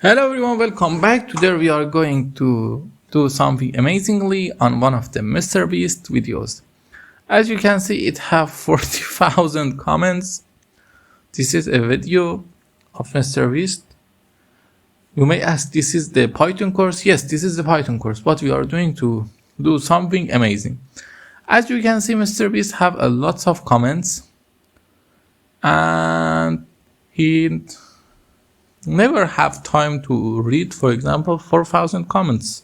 Hello everyone, welcome back. Today we are going to do something amazingly on one of the Mr. Beast videos. As you can see, it have 40,000 comments. This is a video of Mr. Beast. You may ask, this is the Python course? Yes, this is the Python course, but we are doing to do something amazing. As you can see, Mr. Beast have a lots of comments and he never have time to read, for example, 4,000 comments.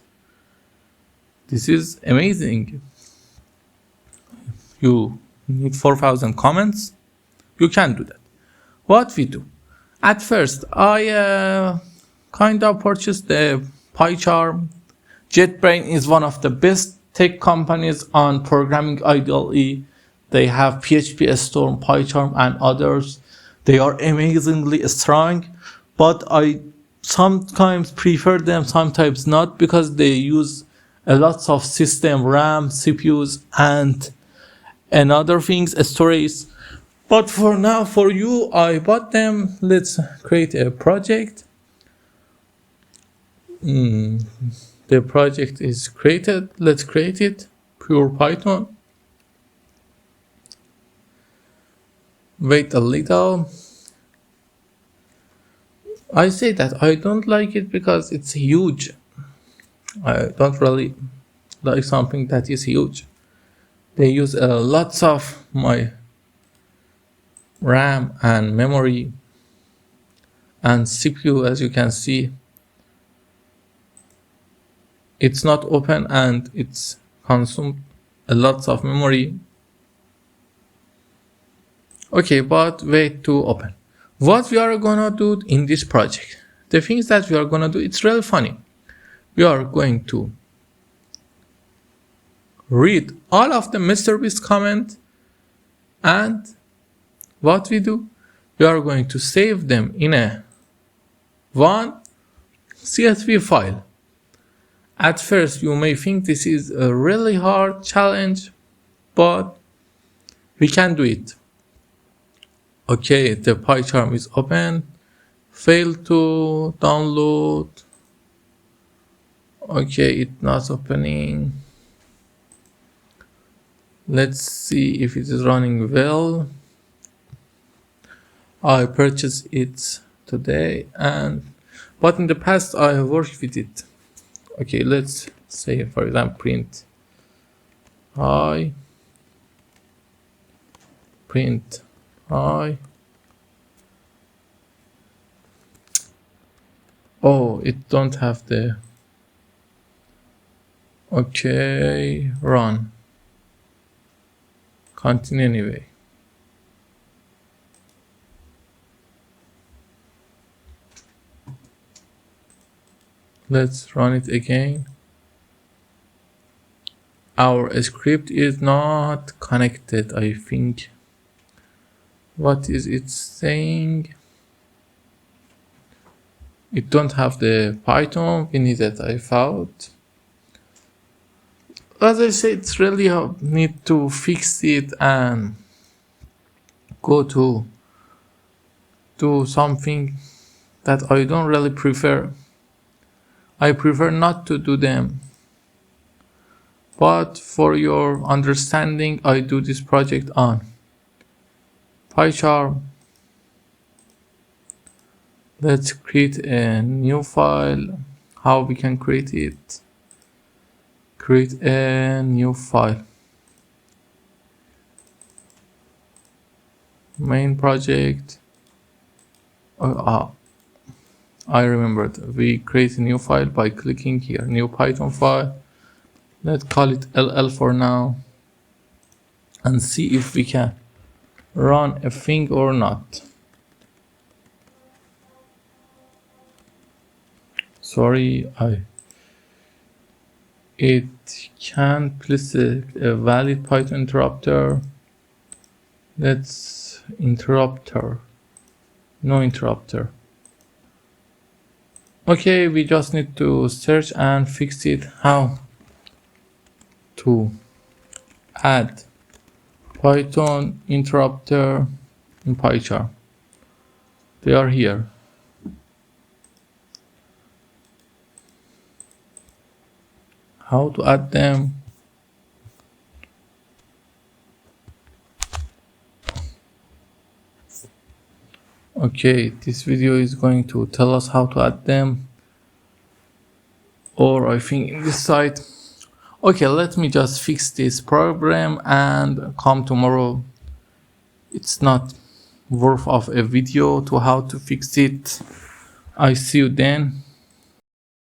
This is amazing. You need 4,000 comments, you can do that. What we do? At first, I kind of purchased the Pycharm. JetBrains is one of the best tech companies on programming IDE. They have PHP Storm, Pycharm, and others. They are amazingly strong. But I sometimes prefer them, sometimes not, because they use a lot of system, RAM, CPUs, and other things, storage. But for now, for you, I bought them. Let's create a project. The project is created. Let's create it. Pure Python. Wait a little. I say that I don't like it because it's huge. I don't really like something that is huge. They use lots of my RAM and memory and CPU. As you can see, it's not open and it's consumed a lot of memory. Okay, but wait to open. What we are gonna do in this project, the things that we are gonna do, it's really funny. We are going to read all of the Mr. Beast comment, and what we do, we are going to save them in a one CSV file. At first, you may think this is a really hard challenge, but we can do it. Okay, the Pycharm is open. Failed to download. Okay, it's not opening. Let's see if it is running well. I purchased it today, but in the past I have worked with it. Okay, let's say, for example, print hi. Oh, it don't have the. Okay, run. Continue anyway. Let's run it again. Our script is not connected, I think. What is it saying? It don't have the Python. We need that, I thought. As I said, it's really need to fix it and go to do something that I don't really prefer. I prefer not to do them. But for your understanding, I do this project on Pycharm. Let's create a new file. How we can create it? Create a new file. Main project. I remembered. We create a new file by clicking here. New Python file. Let's call it LL for now. And see if we can run a thing or not. Sorry, it can place a valid Python interrupter. Let's interrupter. No interrupter. Okay, we just need to search and fix it. How to add Python interrupter in Pycharm. They are here. how to add them. Okay, this video is going to tell us how to add them, or I think in this side. Okay, let me just fix this program and come tomorrow. It's not worth of a video to how to fix it. I see you then.